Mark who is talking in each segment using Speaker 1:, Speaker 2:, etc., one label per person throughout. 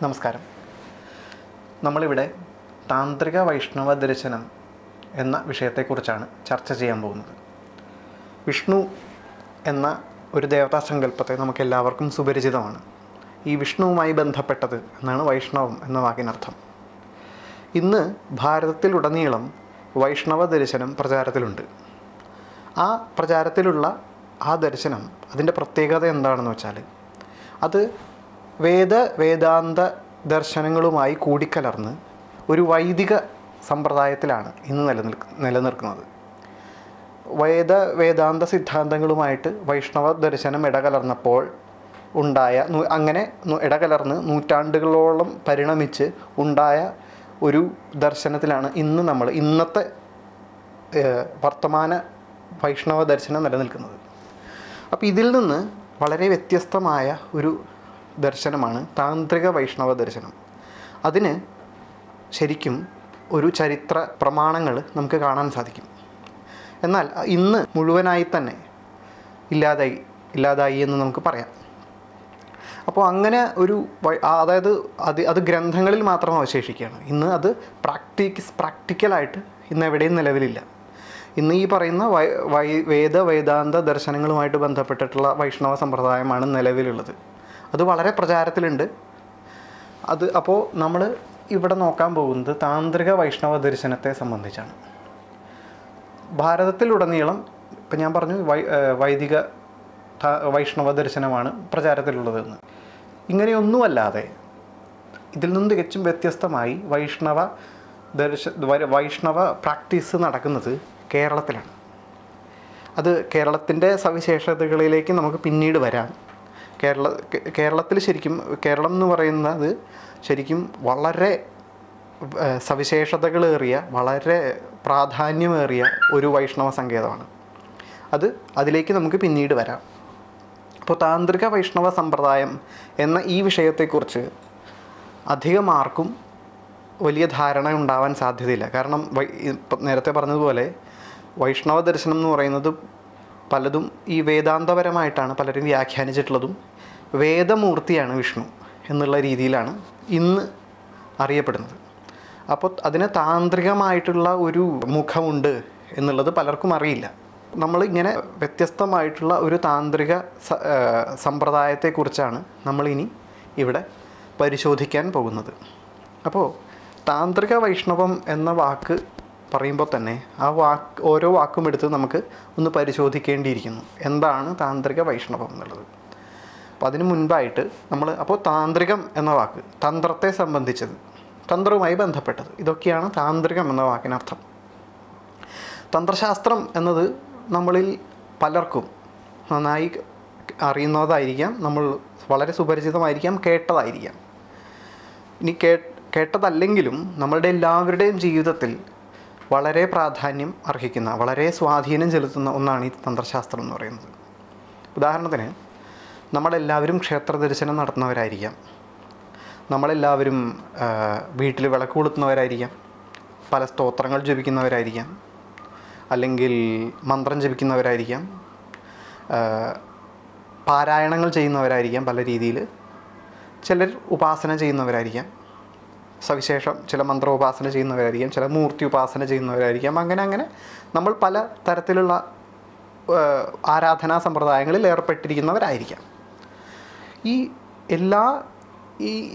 Speaker 1: നമസ്കാരം. നമ്മളിവിടെ താന്ത്രിക വൈഷ്ണവ ദർശനം എന്ന വിഷയത്തെക്കുറിച്ചാണ് ചർച്ച ചെയ്യാൻ പോകുന്നത്. വിഷ്ണു എന്ന ഒരു ദേവതാസങ്കല്പത്തെ നമുക്കെല്ലാവർക്കും സുപരിചിതമാണ്. ഈ വിഷ്ണുവുമായി ബന്ധപ്പെട്ടത് എന്നാണ് വൈഷ്ണവം എന്ന വാക്കിനർത്ഥം. ഇന്ന് ഭാരതത്തിലുടനീളം വൈഷ്ണവ ദർശനം പ്രചാരത്തിലുണ്ട്. ആ പ്രചാരത്തിലുള്ള ആ ദർശനം, അതിൻ്റെ പ്രത്യേകത എന്താണെന്ന് വെച്ചാൽ, അത് വേദാന്ത ദർശനങ്ങളുമായി കൂടിക്കലർന്ന് ഒരു വൈദിക സമ്പ്രദായത്തിലാണ് ഇന്ന് നിലനിൽക്കുന്നത്. വേദാന്ത സിദ്ധാന്തങ്ങളുമായിട്ട് വൈഷ്ണവ ദർശനം ഇടകലർന്നപ്പോൾ അങ്ങനെ ഇടകലർന്ന് നൂറ്റാണ്ടുകളോളം പരിണമിച്ച് ഉണ്ടായ ഒരു ദർശനത്തിലാണ് ഇന്നത്തെ വർത്തമാന വൈഷ്ണവ ദർശനം നിലനിൽക്കുന്നത്. അപ്പോൾ ഇതിൽ നിന്ന് വളരെ വ്യത്യസ്തമായ ഒരു ദർശനമാണ് താന്ത്രിക വൈഷ്ണവ ദർശനം. അതിന് ശരിക്കും ഒരു ചരിത്ര പ്രമാണങ്ങൾ നമുക്ക് കാണാൻ സാധിക്കും. എന്നാൽ ഇന്ന് മുഴുവനായി തന്നെ ഇല്ലാതായി എന്ന് നമുക്ക് പറയാം. അപ്പോൾ അങ്ങനെ ഒരു അത് ഗ്രന്ഥങ്ങളിൽ മാത്രം അവശേഷിക്കുകയാണ്. ഇന്ന് അത് പ്രാക്ടിക്കലായിട്ട് ഇന്ന് എവിടെയും നിലവിലില്ല. ഇന്ന് ഈ പറയുന്ന വേദാന്ത ദർശനങ്ങളുമായിട്ട് ബന്ധപ്പെട്ടിട്ടുള്ള വൈഷ്ണവ സമ്പ്രദായമാണ് നിലവിലുള്ളത്. അത് വളരെ പ്രചാരത്തിലുണ്ട്. അപ്പോൾ നമ്മൾ ഇവിടെ നോക്കാൻ പോകുന്നത് താന്ത്രിക വൈഷ്ണവ ദർശനത്തെ സംബന്ധിച്ചാണ്. ഭാരതത്തിലുടനീളം ഇപ്പം ഞാൻ പറഞ്ഞു വൈദിക വൈഷ്ണവ ദർശനമാണ് പ്രചാരത്തിലുള്ളതെന്ന്. ഇങ്ങനെയൊന്നുമല്ലാതെ ഇതിൽ നിന്ന് തികച്ചും വ്യത്യസ്തമായി വൈഷ്ണവ പ്രാക്ടീസ് നടക്കുന്നത് കേരളത്തിലാണ്. അത് കേരളത്തിൻ്റെ സവിശേഷതകളിലേക്ക് നമുക്ക് പിന്നീട് വരാം. കേരളത്തിൽ കേരളം എന്ന് പറയുന്നത് ശരിക്കും വളരെ സവിശേഷതകളേറിയ, വളരെ പ്രാധാന്യമേറിയ ഒരു വൈഷ്ണവ സങ്കേതമാണ്. അതിലേക്ക് നമുക്ക് പിന്നീട് വരാം. അപ്പോൾ താന്ത്രിക വൈഷ്ണവ സമ്പ്രദായം എന്ന ഈ വിഷയത്തെക്കുറിച്ച് അധികം ആർക്കും വലിയ ധാരണ ഉണ്ടാവാൻ സാധ്യതയില്ല. കാരണം നേരത്തെ പറഞ്ഞതുപോലെ വൈഷ്ണവ ദർശനം എന്ന് പറയുന്നത് പലതും ഈ വേദാന്തപരമായിട്ടാണ് പലരും വ്യാഖ്യാനിച്ചിട്ടുള്ളതും. വേദമൂർത്തിയാണ് വിഷ്ണു എന്നുള്ള രീതിയിലാണ് ഇന്ന് അറിയപ്പെടുന്നത്. അപ്പോൾ അതിന് താന്ത്രികമായിട്ടുള്ള ഒരു മുഖമുണ്ട് എന്നുള്ളത് പലർക്കും അറിയില്ല. നമ്മളിങ്ങനെ വ്യത്യസ്തമായിട്ടുള്ള ഒരു താന്ത്രിക സമ്പ്രദായത്തെക്കുറിച്ചാണ് നമ്മളിനി ഇവിടെ പരിശോധിക്കാൻ പോകുന്നത്. അപ്പോൾ താന്ത്രിക വൈഷ്ണവം എന്ന വാക്ക് പറയുമ്പോൾ തന്നെ ഓരോ വാക്കും എടുത്ത് നമുക്ക് ഒന്ന് പരിശോധിക്കേണ്ടിയിരിക്കുന്നു. എന്താണ് താന്ത്രിക വൈഷ്ണവം എന്നുള്ളത്? അപ്പോൾ അതിന് മുൻപായിട്ട് അപ്പോൾ താന്ത്രികം എന്ന വാക്ക് തന്ത്രത്തെ സംബന്ധിച്ചത്, തന്ത്രവുമായി ബന്ധപ്പെട്ടത്, ഇതൊക്കെയാണ് താന്ത്രികം എന്ന വാക്കിനർത്ഥം. തന്ത്രശാസ്ത്രം എന്നത് നമ്മളിൽ പലർക്കും നന്നായി അറിയുന്നതായിരിക്കാം, നമ്മൾ വളരെ സുപരിചിതമായിരിക്കാം, കേട്ടതായിരിക്കാം. ഇനി കേട്ടതല്ലെങ്കിലും നമ്മളുടെ എല്ലാവരുടെയും ജീവിതത്തിൽ വളരെ പ്രാധാന്യം അർഹിക്കുന്ന, വളരെ സ്വാധീനം ചെലുത്തുന്ന ഒന്നാണ് ഈ തന്ത്രശാസ്ത്രം എന്ന് പറയുന്നത്. ഉദാഹരണത്തിന്, നമ്മളെല്ലാവരും ക്ഷേത്ര ദർശനം നടത്തുന്നവരായിരിക്കാം, നമ്മളെല്ലാവരും വീട്ടിൽ വിളക്ക് കൊളുത്തുന്നവരായിരിക്കാം, പല സ്തോത്രങ്ങൾ ജപിക്കുന്നവരായിരിക്കാം, അല്ലെങ്കിൽ മന്ത്രം ജപിക്കുന്നവരായിരിക്കാം, പാരായണങ്ങൾ ചെയ്യുന്നവരായിരിക്കാം, പല രീതിയിൽ ചിലർ ഉപാസന ചെയ്യുന്നവരായിരിക്കാം, സവിശേഷം ചില മന്ത്രോപാസന ചെയ്യുന്നവരായിരിക്കാം, ചില മൂർത്തി ഉപാസന ചെയ്യുന്നവരായിരിക്കാം. അങ്ങനെ നമ്മൾ പല തരത്തിലുള്ള ആരാധനാ സമ്പ്രദായങ്ങളിൽ ഏർപ്പെട്ടിരിക്കുന്നവരായിരിക്കാം.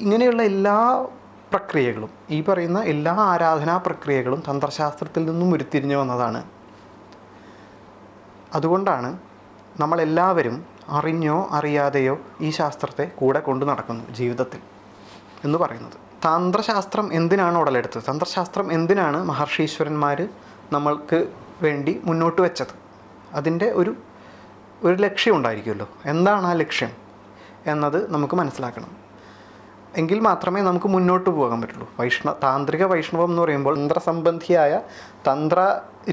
Speaker 1: ഇങ്ങനെയുള്ള എല്ലാ പ്രക്രിയകളും, ഈ പറയുന്ന എല്ലാ ആരാധനാ പ്രക്രിയകളും തന്ത്രശാസ്ത്രത്തിൽ നിന്നും ഉരുത്തിരിഞ്ഞു വന്നതാണ്. അതുകൊണ്ടാണ് നമ്മളെല്ലാവരും അറിഞ്ഞോ അറിയാതെയോ ഈ ശാസ്ത്രത്തെ കൂടെ കൊണ്ടു നടക്കുന്നു ജീവിതത്തിൽ എന്ന് പറയുന്നത്. തന്ത്രശാസ്ത്രം എന്തിനാണ് ഉടലെടുത്തത്? തന്ത്രശാസ്ത്രം എന്തിനാണ് മഹർഷീശ്വരന്മാർ നമ്മൾക്ക് വേണ്ടി മുന്നോട്ട് വെച്ചത്? അതിൻ്റെ ഒരു ലക്ഷ്യം ഉണ്ടായിരിക്കുമല്ലോ. എന്താണ് ആ ലക്ഷ്യം എന്നത് നമുക്ക് മനസ്സിലാക്കണം. എങ്കിൽ മാത്രമേ നമുക്ക് മുന്നോട്ട് പോകാൻ പറ്റുള്ളൂ. താന്ത്രിക വൈഷ്ണവം എന്ന് പറയുമ്പോൾ തന്ത്രസംബന്ധിയായ തന്ത്ര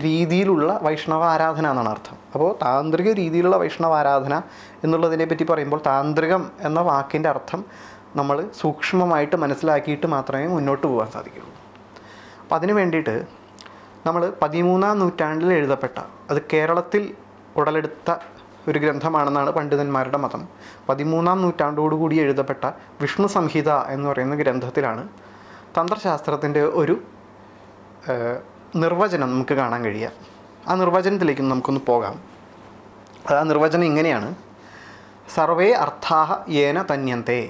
Speaker 1: രീതിയിലുള്ള വൈഷ്ണവ ആരാധന എന്നാണ് അർത്ഥം. അപ്പോൾ താന്ത്രിക രീതിയിലുള്ള വൈഷ്ണവ ആരാധന എന്നുള്ളതിനെ പറ്റി പറയുമ്പോൾ താന്ത്രികം എന്ന വാക്കിൻ്റെ അർത്ഥം നമ്മൾ സൂക്ഷ്മമായിട്ട് മനസ്സിലാക്കിയിട്ട് മാത്രമേ മുന്നോട്ട് പോകാൻ സാധിക്കുള്ളൂ. അപ്പോൾ അതിന് വേണ്ടിയിട്ട് നമ്മൾ 13-ാം നൂറ്റാണ്ടിൽ എഴുതപ്പെട്ട, അത് കേരളത്തിൽ ഉടലെടുത്ത ഒരു ഗ്രന്ഥമാണെന്നാണ് പണ്ഡിതന്മാരുടെ മതം. 13-ാം നൂറ്റാണ്ടോടുകൂടി എഴുതപ്പെട്ട വിഷ്ണു സംഹിത എന്ന് പറയുന്ന ഗ്രന്ഥത്തിലാണ് തന്ത്രശാസ്ത്രത്തിൻ്റെ ഒരു നിർവചനം നമുക്ക് കാണാൻ കഴിയുക. ആ നിർവചനത്തിലേക്ക് നമുക്കൊന്ന് പോകാം. ആ നിർവചനം ഇങ്ങനെയാണ്: സർവേ അർത്ഥാഃ യേന തന്യന്തെ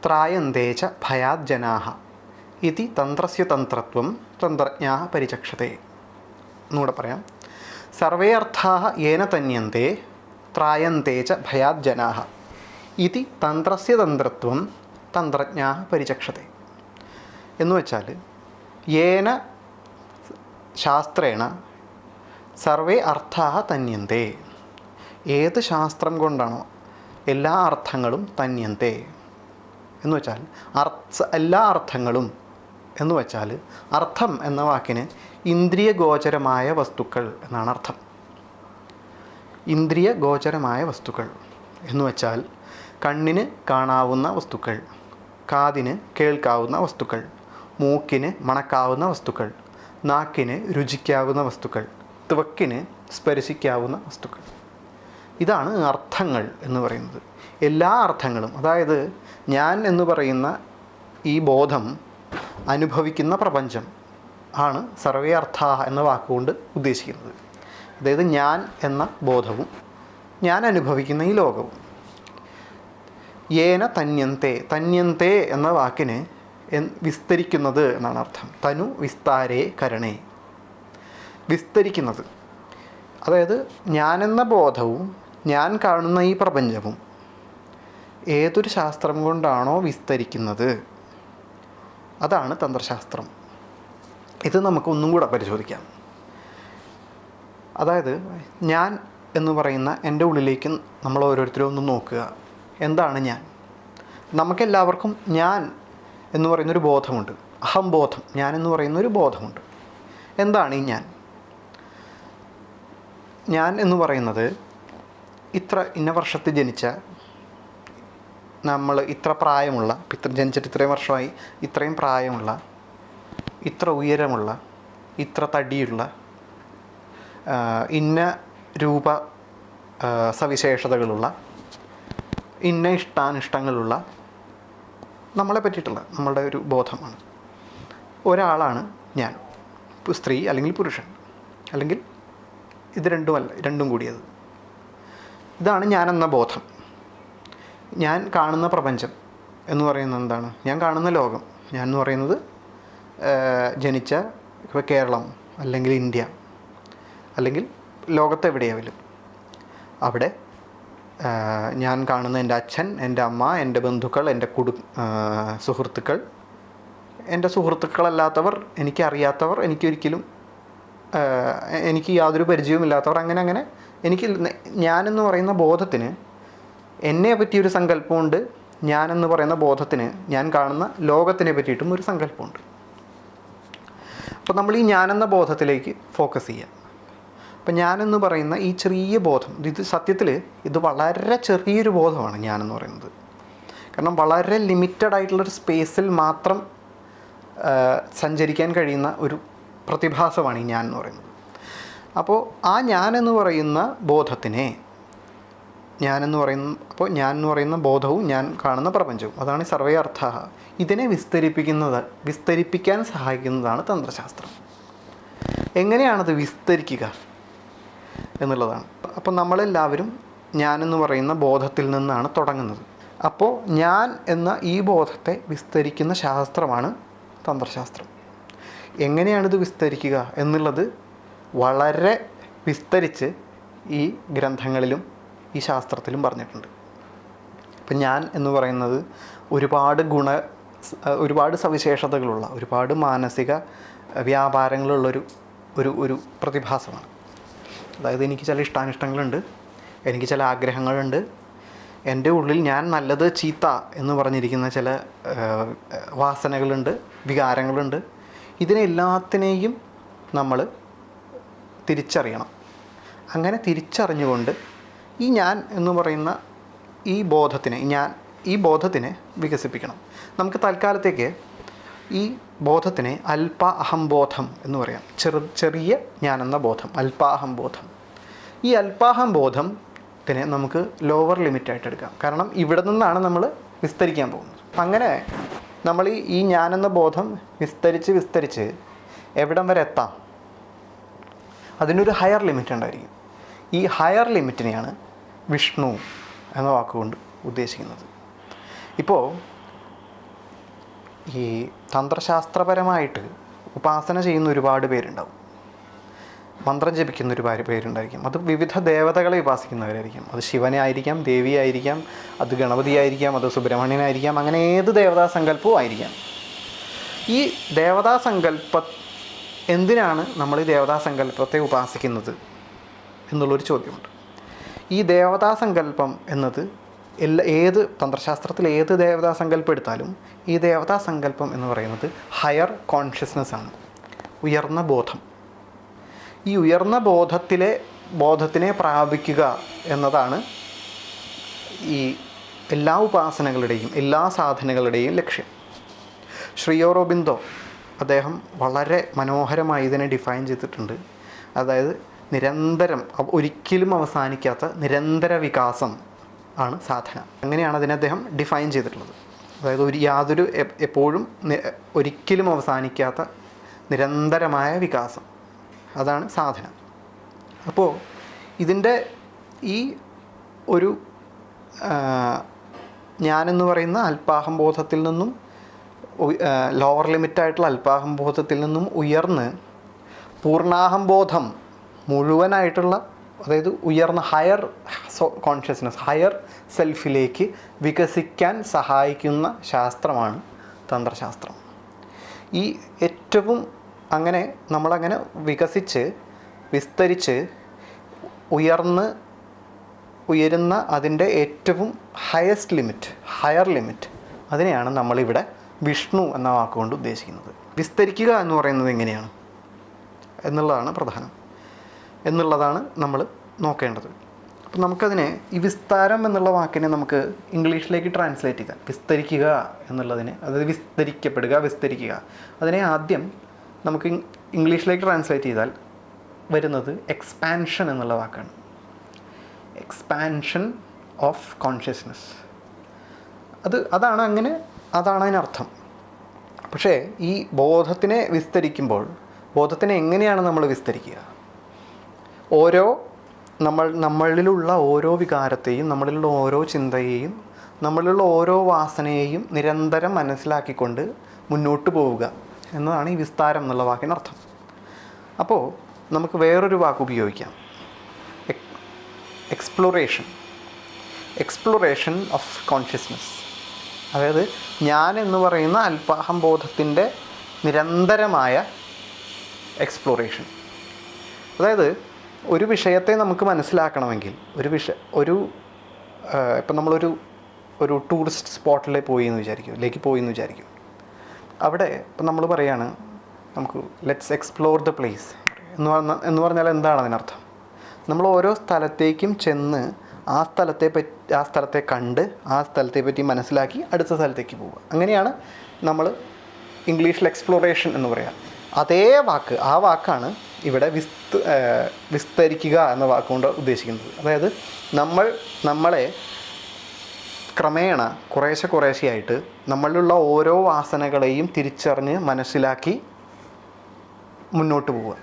Speaker 1: ത്രായന്തേ ച ഭയാത് ജനാഃ ഇതി തന്ത്രസ്യ തന്ത്രത്വം തന്ത്രജ്ഞാഃ പരിചക്ഷത്തെ. എന്നൂടെ പറയാം. സർവേ അർത്ഥാഃ യേന തന്യന്തെ ത്രായന്തേ ച ഭയാത് ജനാഃ ഇതി തന്ത്രസ്യ തന്ത്രത്വം തന്ത്രജ്ഞാഃ പരിചക്ഷത്തെ. എന്ന് വെച്ചാൽ, യേന ശാസ്ത്രേണ സർവേ അർത്ഥാഃ തന്യന്തെ, ഏത് ശാസ്ത്രം കൊണ്ടാണോ എല്ലാ അർത്ഥങ്ങളും തന്യന്തെ എന്ന് വെച്ചാൽ എല്ലാ അർത്ഥങ്ങളും എന്ന് വെച്ചാൽ, അർത്ഥം എന്ന വാക്കിന് ഇന്ദ്രിയ ഗോചരമായ വസ്തുക്കൾ എന്നാണ് അർത്ഥം. ഇന്ദ്രിയ ഗോചരമായ വസ്തുക്കൾ എന്ന് വെച്ചാൽ കണ്ണിന് കാണാവുന്ന വസ്തുക്കൾ, കാതിന് കേൾക്കാവുന്ന വസ്തുക്കൾ, മൂക്കിന് മണക്കാവുന്ന വസ്തുക്കൾ, നാക്കിന് രുചിക്കാവുന്ന വസ്തുക്കൾ, ത്വക്കിന് സ്പർശിക്കാവുന്ന വസ്തുക്കൾ. ഇതാണ് അർത്ഥങ്ങൾ എന്ന് പറയുന്നത്. എല്ലാ അർത്ഥങ്ങളും, അതായത് ഞാൻ എന്ന് പറയുന്ന ഈ ബോധം അനുഭവിക്കുന്ന പ്രപഞ്ചം ആണ് സർവേ അർത്ഥാഃ എന്ന വാക്കുകൊണ്ട് ഉദ്ദേശിക്കുന്നത്. അതായത് ഞാൻ എന്ന ബോധവും ഞാൻ അനുഭവിക്കുന്ന ഈ ലോകവും. യേന തന്യന്തെ, തന്യന്തെ എന്ന വാക്കിന് വിസ്തരിക്കുന്നത് എന്നാണ് അർത്ഥം. തനു വിസ്താരേ കരണേ, വിസ്തരിക്കുന്നത്. അതായത് ഞാനെന്ന ബോധവും ഞാൻ കാണുന്ന ഈ പ്രപഞ്ചവും ഏതൊരു ശാസ്ത്രം കൊണ്ടാണോ വിസ്തരിക്കുന്നത്, അതാണ് തന്ത്രശാസ്ത്രം. ഇത് നമുക്ക് ഒന്നും കൂടെ പരിശോധിക്കാം. അതായത് ഞാൻ എന്ന് പറയുന്ന എൻ്റെ ഉള്ളിലേക്ക് നമ്മൾ ഓരോരുത്തരും ഒന്ന് നോക്കുക. എന്താണ് ഞാൻ? നമുക്കെല്ലാവർക്കും ഞാൻ എന്ന് പറയുന്നൊരു ബോധമുണ്ട്. അഹംബോധം, ഞാൻ എന്ന് പറയുന്നൊരു ബോധമുണ്ട്. എന്താണ് ഈ ഞാൻ? ഞാൻ എന്ന് പറയുന്നത് ഇന്ന വർഷത്തിൽ ജനിച്ച, നമ്മൾ ഇത്ര പ്രായമുള്ള, ജനിച്ചിട്ട് ഇത്രയും വർഷമായി, ഇത്രയും പ്രായമുള്ള, ഇത്ര ഉയരമുള്ള, ഇത്ര തടിയുള്ള, ഇന്ന രൂപ സവിശേഷതകളുള്ള, ഇന്ന ഇഷ്ടാനിഷ്ടങ്ങളുള്ള നമ്മളെ പറ്റിയിട്ടുള്ള നമ്മളുടെ ഒരു ബോധമാണ്. ഒരാളാണ് ഞാൻ, സ്ത്രീ അല്ലെങ്കിൽ പുരുഷൻ, അല്ലെങ്കിൽ ഇത് രണ്ടുമല്ല, രണ്ടും കൂടിയത്. ഇതാണ് ഞാനെന്ന ബോധം. ഞാൻ കാണുന്ന പ്രപഞ്ചം എന്ന് പറയുന്നത് എന്താണ്? ഞാൻ കാണുന്ന ലോകം. ഞാൻ എന്ന് പറയുന്നത് ജനിച്ച ഇപ്പോൾ കേരളം അല്ലെങ്കിൽ ഇന്ത്യ അല്ലെങ്കിൽ ലോകത്തെവിടെയായാലും അവിടെ ഞാൻ കാണുന്ന എൻ്റെ അച്ഛൻ, എൻ്റെ അമ്മ, എൻ്റെ ബന്ധുക്കൾ, എൻ്റെ സുഹൃത്തുക്കൾ, എൻ്റെ സുഹൃത്തുക്കളല്ലാത്തവർ, എനിക്കറിയാത്തവർ, എനിക്ക് യാതൊരു പരിചയവുമില്ലാത്തവർ, അങ്ങനെ എനിക്ക് ഞാനെന്ന് പറയുന്ന ബോധത്തിന് എന്നെ പറ്റിയൊരു സങ്കല്പമുണ്ട്. ഞാനെന്ന് പറയുന്ന ബോധത്തിന് ഞാൻ കാണുന്ന ലോകത്തിനെ പറ്റിയിട്ടും ഒരു സങ്കല്പമുണ്ട്. അപ്പോൾ നമ്മൾ ഈ ഞാനെന്ന ബോധത്തിലേക്ക് ഫോക്കസ് ചെയ്യുക. അപ്പം ഞാനെന്ന് പറയുന്ന ഈ ചെറിയ ബോധം, ഇത് സത്യത്തിൽ ഇത് വളരെ ചെറിയൊരു ബോധമാണ് ഞാനെന്ന് പറയുന്നത്. കാരണം വളരെ ലിമിറ്റഡ് ആയിട്ടുള്ളൊരു സ്പേസിൽ മാത്രം സഞ്ചരിക്കാൻ കഴിയുന്ന ഒരു പ്രതിഭാസമാണ് ഈ ഞാൻ എന്ന് പറയുന്നത്. അപ്പോൾ ആ ഞാനെന്ന് പറയുന്ന ബോധത്തിനെ ഞാൻ എന്ന് പറയുന്ന ബോധവും ഞാൻ കാണുന്ന പ്രപഞ്ചവും, അതാണ് സർവേ അർത്ഥാഃ. ഇതിനെ വിസ്തരിപ്പിക്കാൻ സഹായിക്കുന്നതാണ് തന്ത്രശാസ്ത്രം. എങ്ങനെയാണത് വിസ്തരിക്കുക എന്നുള്ളതാണ്. അപ്പോൾ നമ്മളെല്ലാവരും ഞാനെന്ന് പറയുന്ന ബോധത്തിൽ നിന്നാണ് തുടങ്ങുന്നത്. അപ്പോൾ ഞാൻ എന്ന ഈ ബോധത്തെ വിസ്തരിക്കുന്ന ശാസ്ത്രമാണ് തന്ത്രശാസ്ത്രം. എങ്ങനെയാണിത് വിസ്തരിക്കുക എന്നുള്ളത് വളരെ വിസ്തരിച്ച് ഈ ഗ്രന്ഥങ്ങളിലും ഈ ശാസ്ത്രത്തിലും പറഞ്ഞിട്ടുണ്ട്. ഇപ്പം ഞാൻ എന്ന് പറയുന്നത് ഒരുപാട് സവിശേഷതകളുള്ള, ഒരുപാട് മാനസിക വ്യാപാരങ്ങളുള്ളൊരു ഒരു പ്രതിഭാസമാണ്. അതായത് എനിക്ക് ചില ഇഷ്ടാനിഷ്ടങ്ങളുണ്ട്, എനിക്ക് ചില ആഗ്രഹങ്ങളുണ്ട്, എൻ്റെ ഉള്ളിൽ ഞാൻ നല്ലത് ചീത്ത എന്ന് പറഞ്ഞിരിക്കുന്ന ചില വാസനകളുണ്ട്, വികാരങ്ങളുണ്ട്. ഇതിനെല്ലാത്തിനെയും നമ്മൾ തിരിച്ചറിയണം. അങ്ങനെ തിരിച്ചറിഞ്ഞുകൊണ്ട് ഈ ഞാൻ എന്ന് പറയുന്ന ഈ ബോധത്തിനെ വികസിപ്പിക്കണം. നമുക്ക് തൽക്കാലത്തേക്ക് ഈ ബോധത്തിനെ അല്പ അഹംബോധം എന്ന് പറയാം. ചെറിയ ഞാനെന്ന ബോധം, അല്പാഹംബോധം. ഈ അല്പാഹംബോധം ത്തിനെ നമുക്ക് ലോവർ ലിമിറ്റായിട്ട് എടുക്കാം. കാരണം ഇവിടെ നിന്നാണ് നമ്മൾ വിസ്തരിക്കാൻ പോകുന്നത്. അങ്ങനെ നമ്മൾ ഈ ഞാനെന്ന ബോധം വിസ്തരിച്ച് എവിടം വരെ എത്താം, അതിനൊരു ഹയർ ലിമിറ്റ് ഉണ്ടായിരിക്കും. ഈ ഹയർ ലിമിറ്റിനെയാണ് വിഷ്ണു എന്ന വാക്കുകൊണ്ട് ഉദ്ദേശിക്കുന്നത്. ഇപ്പോൾ ഈ തന്ത്രശാസ്ത്രപരമായിട്ട് ഉപാസന ചെയ്യുന്ന ഒരുപാട് പേരുണ്ടാവും, മന്ത്രം ജപിക്കുന്ന ഒരുപാട് പേരുണ്ടായിരിക്കും. അത് വിവിധ ദേവതകളെ ഉപാസിക്കുന്നവരായിരിക്കും. അത് ശിവനെ ആയിരിക്കാം, ദേവിയായിരിക്കാം, അത് ഗണപതിയായിരിക്കാം, അത് സുബ്രഹ്മണ്യനായിരിക്കാം, അങ്ങനെ ഏത് ദേവതാസങ്കല്പവും ആയിരിക്കാം. ഈ ദേവതാസങ്കല്പ എന്തിനാണ് നമ്മൾ ഈ ദേവതാസങ്കല്പത്തെ ഉപാസിക്കുന്നത് എന്നുള്ളൊരു ചോദ്യമുണ്ട്. ഈ ദേവതാസങ്കല്പം എന്നത് ഏത് തന്ത്രശാസ്ത്രത്തിൽ ഏത് ദേവതാസങ്കല്പം എടുത്താലും ഈ ദേവതാസങ്കല്പം എന്ന് പറയുന്നത് ഹയർ കോൺഷ്യസ്നെസ് ആണ്, ഉയർന്ന ബോധം. ഈ ഉയർന്ന ബോധത്തിനെ പ്രാപിക്കുക എന്നതാണ് ഈ എല്ലാ ഉപാസനകളുടെയും എല്ലാ സാധനകളുടെയും ലക്ഷ്യം. ശ്രീ അരബിന്ദോ അദ്ദേഹം വളരെ മനോഹരമായി ഇതിനെ ഡിഫൈൻ ചെയ്തിട്ടുണ്ട്. അതായത് നിരന്തരം, ഒരിക്കലും അവസാനിക്കാത്ത നിരന്തര വികാസം ആണ് സാധന. അങ്ങനെയാണ് അതിനെ അദ്ദേഹം ഡിഫൈൻ ചെയ്തിട്ടുള്ളത്. അതായത് എപ്പോഴും ഒരിക്കലും അവസാനിക്കാത്ത നിരന്തരമായ വികാസം, അതാണ് സാധന. അപ്പോൾ ഇതിൻ്റെ ഈ ഒരു ഞാനെന്ന് പറയുന്ന അല്പാഹംബോധത്തിൽ നിന്നും ലോവർ ലിമിറ്റായിട്ടുള്ള അല്പാഹംബോധത്തിൽ നിന്നും ഉയർന്ന് പൂർണ്ണാഹംബോധം മുഴുവനായിട്ടുള്ള, അതായത് ഉയർന്ന ഹയർ കോൺഷ്യസ്നെസ്, ഹയർ സെൽഫിലേക്ക് വികസിക്കാൻ സഹായിക്കുന്ന ശാസ്ത്രമാണ് തന്ത്രശാസ്ത്രം. ഈ ഏറ്റവും അങ്ങനെ നമ്മളങ്ങനെ വിസ്തരിച്ച് ഉയരുന്ന അതിൻ്റെ ഏറ്റവും ഹയർ ലിമിറ്റ് അതിനെയാണ് നമ്മളിവിടെ വിഷ്ണു എന്ന വാക്കുകൊണ്ട് ഉദ്ദേശിക്കുന്നത്. വിസ്തരിക്കുക എന്ന് പറയുന്നത് എങ്ങനെയാണ് എന്നുള്ളതാണ് പ്രധാനം, എന്നുള്ളതാണ് നമ്മൾ നോക്കേണ്ടത്. അപ്പം നമുക്കതിനെ, ഈ വിസ്താരം എന്നുള്ള വാക്കിനെ നമുക്ക് ഇംഗ്ലീഷിലേക്ക് ട്രാൻസ്ലേറ്റ് ചെയ്താൽ, വിസ്തരിക്കുക എന്നുള്ളതിനെ, അതായത് വിസ്തരിക്കുക, അതിനെ ആദ്യം നമുക്ക് ഇംഗ്ലീഷിലേക്ക് ട്രാൻസ്ലേറ്റ് ചെയ്താൽ വരുന്നത് എക്സ്പാൻഷൻ എന്നുള്ള വാക്കാണ്. എക്സ്പാൻഷൻ ഓഫ് കോൺഷ്യസ്നെസ്, അതാണ് അതിനർത്ഥം. പക്ഷേ ഈ ബോധത്തിനെ വിസ്തരിക്കുമ്പോൾ ബോധത്തിനെ എങ്ങനെയാണ് നമ്മൾ വിസ്തരിക്കുക? നമ്മളിലുള്ള ഓരോ വികാരത്തെയും, നമ്മളിലുള്ള ഓരോ ചിന്തയെയും, നമ്മളിലുള്ള ഓരോ വാസനയെയും നിരന്തരം മനസ്സിലാക്കിക്കൊണ്ട് മുന്നോട്ട് പോവുക എന്നതാണ് ഈ വിസ്താരം എന്നുള്ള വാക്കിനർത്ഥം. അപ്പോൾ നമുക്ക് വേറൊരു വാക്ക് ഉപയോഗിക്കാം, എക്സ്പ്ലോറേഷൻ ഓഫ് കോൺഷ്യസ്നെസ്. അതായത് ഞാൻ എന്ന് പറയുന്ന അല്പാഹംബോധത്തിൻ്റെ നിരന്തരമായ എക്സ്പ്ലോറേഷൻ. അതായത് ഒരു വിഷയത്തെ നമുക്ക് മനസ്സിലാക്കണമെങ്കിൽ ഇപ്പം നമ്മളൊരു ടൂറിസ്റ്റ് സ്പോട്ടിലേക്ക് പോയി എന്ന് വിചാരിക്കും. അവിടെ ഇപ്പം നമ്മൾ പറയാണ്, നമുക്ക് ലെറ്റ്സ് എക്സ്പ്ലോർ ദ പ്ലേസ് എന്ന് പറഞ്ഞാൽ എന്താണ് അതിനർത്ഥം? നമ്മൾ ഓരോ സ്ഥലത്തേക്കും ചെന്ന് ആ സ്ഥലത്തെ കണ്ട് ആ സ്ഥലത്തെ പറ്റി മനസ്സിലാക്കി അടുത്ത സ്ഥലത്തേക്ക് പോവുക. അങ്ങനെയാണ് നമ്മൾ ഇംഗ്ലീഷിൽ എക്സ്പ്ലോറേഷൻ എന്ന് പറയുക. ആ വാക്കാണ് ഇവിടെ വിസ്തരിക്കുക എന്ന വാക്കുകൊണ്ട് ഉദ്ദേശിക്കുന്നത്. അതായത് നമ്മളെ ക്രമേണ കുറേശ്ശെയായിട്ട് നമ്മളിലുള്ള ഓരോ വാസനകളെയും തിരിച്ചറിഞ്ഞ് മനസ്സിലാക്കി മുന്നോട്ട് പോവുക.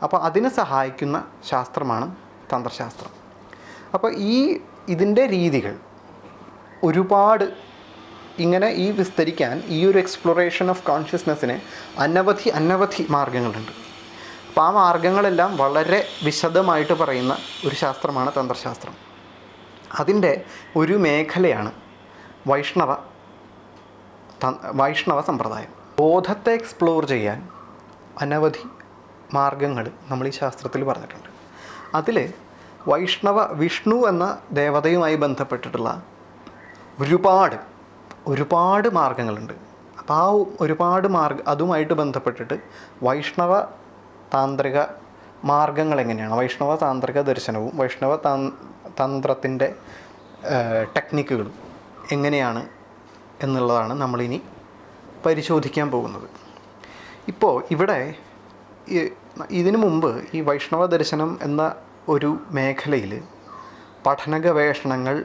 Speaker 1: അപ്പോൾ അതിന് സഹായിക്കുന്ന ശാസ്ത്രമാണ് തന്ത്രശാസ്ത്രം. അപ്പോൾ ഇതിൻ്റെ രീതികൾ ഒരുപാട്, ഇങ്ങനെ ഈ വിസ്തരിക്കാൻ ഈ ഒരു എക്സ്പ്ലോറേഷൻ ഓഫ് കോൺഷ്യസ്നെസ്സിന് അനവധി മാർഗങ്ങളുണ്ട്. അപ്പോൾ ആ മാർഗങ്ങളെല്ലാം വളരെ വിശദമായിട്ട് പറയുന്ന ഒരു ശാസ്ത്രമാണ് തന്ത്രശാസ്ത്രം. അതിൻ്റെ ഒരു മേഖലയാണ് വൈഷ്ണവ സമ്പ്രദായം. ബോധത്തെ എക്സ്പ്ലോർ ചെയ്യാൻ അനവധി മാർഗങ്ങൾ നമ്മൾ ഈ ശാസ്ത്രത്തിൽ പറഞ്ഞിട്ടുണ്ട്. അതിൽ വിഷ്ണു എന്ന ദേവതയുമായി ബന്ധപ്പെട്ടിട്ടുള്ള ഒരുപാട് മാർഗങ്ങളുണ്ട്. അപ്പോൾ ആ ഒരുപാട് അതുമായിട്ട് ബന്ധപ്പെട്ടിട്ട് വൈഷ്ണവ താന്ത്രിക മാർഗങ്ങൾ എങ്ങനെയാണ്, വൈഷ്ണവ താന്ത്രിക ദർശനവും വൈഷ്ണവ തന്ത്രത്തിൻ്റെ ടെക്നിക്കുകളും എങ്ങനെയാണ് എന്നുള്ളതാണ് നമ്മളിനി പരിശോധിക്കാൻ പോകുന്നത്. ഇപ്പോൾ ഇവിടെ ഇതിനു മുമ്പ് ഈ വൈഷ്ണവ ദർശനം എന്ന ഒരു മേഖലയിൽ പഠന ഗവേഷണങ്ങൾ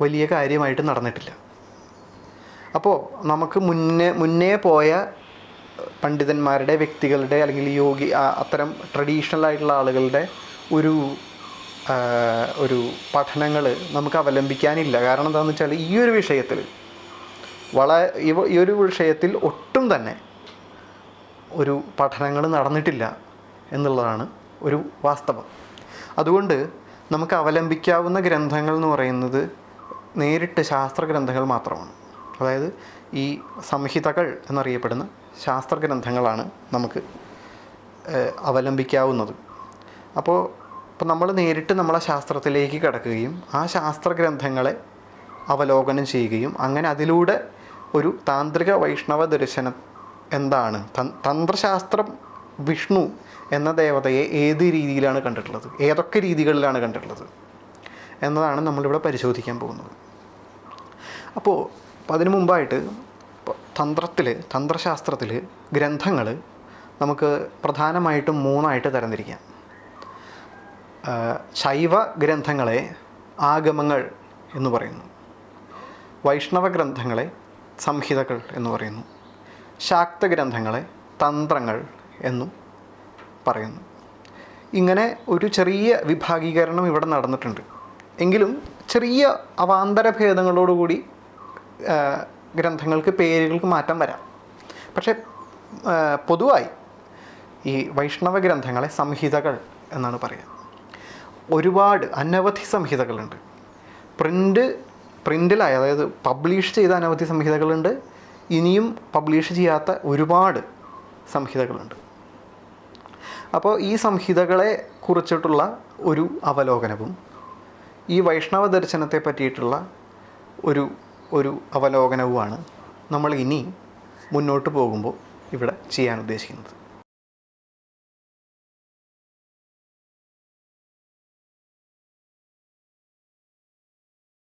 Speaker 1: വലിയ കാര്യമായിട്ട് നടന്നിട്ടില്ല. അപ്പോൾ നമുക്ക് മുന്നേ പോയ പണ്ഡിതന്മാരുടെ, വ്യക്തികളുടെ, അല്ലെങ്കിൽ അത്തരം ട്രഡീഷണൽ ആയിട്ടുള്ള ആളുകളുടെ ഒരു പഠനങ്ങൾ നമുക്ക് അവലംബിക്കാനില്ല. കാരണം എന്താണെന്ന് വെച്ചാൽ ഈ ഒരു വിഷയത്തിൽ ഒട്ടും തന്നെ ഒരു പഠനങ്ങൾ നടന്നിട്ടില്ല എന്നുള്ളതാണ് ഒരു വാസ്തവം. അതുകൊണ്ട് നമുക്ക് അവലംബിക്കാവുന്ന ഗ്രന്ഥങ്ങൾ എന്ന് പറയുന്നത് നേരിട്ട് ശാസ്ത്ര ഗ്രന്ഥങ്ങൾ മാത്രമാണ്. അതായത് ഈ സംഹിതകൾ എന്നറിയപ്പെടുന്ന ശാസ്ത്ര ഗ്രന്ഥങ്ങളാണ് നമുക്ക് അവലംബിക്കാവുന്നത്. അപ്പോൾ നമ്മൾ നേരിട്ട് നമ്മളെ ശാസ്ത്രത്തിലേക്ക് കടക്കുകയും ആ ശാസ്ത്ര ഗ്രന്ഥങ്ങളെ അവലോകനം ചെയ്യുകയും അങ്ങനെ അതിലൂടെ ഒരു താന്ത്രിക വൈഷ്ണവ ദർശനം എന്താണ്, തന്ത്രശാസ്ത്രം വിഷ്ണു എന്ന ദേവതയെ ഏത് രീതിയിലാണ് കണ്ടിട്ടുള്ളത്, ഏതൊക്കെ രീതികളിലാണ് കണ്ടിട്ടുള്ളത് എന്നതാണ് നമ്മളിവിടെ പരിശോധിക്കാൻ പോകുന്നത്. അപ്പോൾ അതിനു മുമ്പായിട്ട് തന്ത്രശാസ്ത്രത്തിൽ ഗ്രന്ഥങ്ങൾ നമുക്ക് പ്രധാനമായിട്ടും 3 തരംതിരിക്കാം. ശൈവ ഗ്രന്ഥങ്ങളെ ആഗമങ്ങൾ എന്ന് പറയുന്നു, വൈഷ്ണവ ഗ്രന്ഥങ്ങളെ സംഹിതകൾ എന്ന് പറയുന്നു, ശാക്ത ഗ്രന്ഥങ്ങളെ തന്ത്രങ്ങൾ എന്നും പറയുന്നു. ഇങ്ങനെ ഒരു ചെറിയ വിഭാഗീകരണം ഇവിടെ നടന്നിട്ടുണ്ട്. എങ്കിലും ചെറിയ അവാന്തര ഭേദങ്ങളോടുകൂടി ഗ്രന്ഥങ്ങൾക്ക് പേരുകൾക്ക് മാറ്റം വരാം. പക്ഷേ പൊതുവായി ഈ വൈഷ്ണവ ഗ്രന്ഥങ്ങളെ സംഹിതകൾ എന്നാണ് പറയുക. അനവധി സംഹിതകളുണ്ട്. പ്രിൻ്റിലായ, അതായത് പബ്ലിഷ് ചെയ്ത അനവധി സംഹിതകളുണ്ട്. ഇനിയും പബ്ലിഷ് ചെയ്യാത്ത ഒരുപാട് സംഹിതകളുണ്ട്. അപ്പോൾ ഈ സംഹിതകളെ കുറിച്ചിട്ടുള്ള ഒരു അവലോകനവും ഈ വൈഷ്ണവ ദർശനത്തെ പറ്റിയിട്ടുള്ള ഒരു അവലോകനവുമാണ് നമ്മൾ ഇനി മുന്നോട്ട് പോകുമ്പോൾ ഇവിടെ ചെയ്യാൻ ഉദ്ദേശിക്കുന്നത്.